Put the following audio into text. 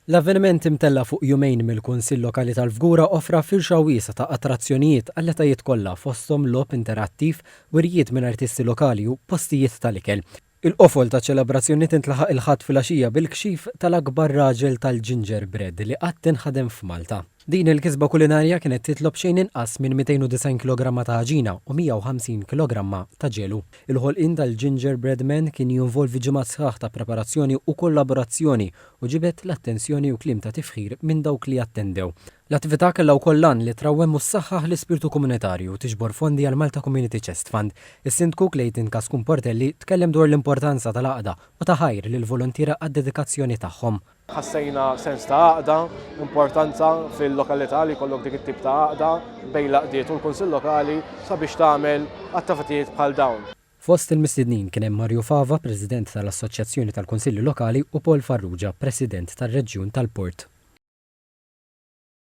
L-avveniment imtella fuq jumejn mill-Kunsill Lokali tal-Fgura offra firxa wiesa ta' attrazzjonijiet għall-etajiet kollha fosthom logħob interattiv, wirjiet minn artisti lokali u postijiet tal-ikel. Il-qofol ta' ċelebrazzjonijiet intlaħaq il-ħadd fil-għaxija bil-kxif tal-akbar raġel tal-gingerbread li qatt tinħadem f'Malta. Din il-kisba kulinarja kienet titlob xejn inqas minn 290 kg ta' ħaġina u 150 kg ta' ġelu. Il-ħolqien tal-Gingerbread Man kien jinvolvi ġimgħat sħaħ ta' preparazzjoni u kollaborazzjoni u ġibet l-attenzjoni u kliem ta' tifħir minn dawk li attendew. L-attività kellha wkoll lan li trawwem u ssaħħaħ l-ispirtu komunitarju u tiġbor fondi għal Malta Community Chest Fund. Is-Sindku Clayton Kaskun Portelli tkellem dwar l-importanza tal-għaqda u ta' ħajr lil volontira għad-dedikazzjoni tagħhom. Ħassejna sens ta' għaqda, importanza fil-lokalità li jkollok dik it-tip ta' għaqda bejn l-għaqdiet u l-Kunsill Lokali sabiex tagħmel attivitajiet bħal dawn. Fost il-mistednin kien hemm Mario Fava, President tal-Assoċjazzjoni tal-Kunsilli Lokali, u Paul Farrugia, President tar-Reġjun tal-Port.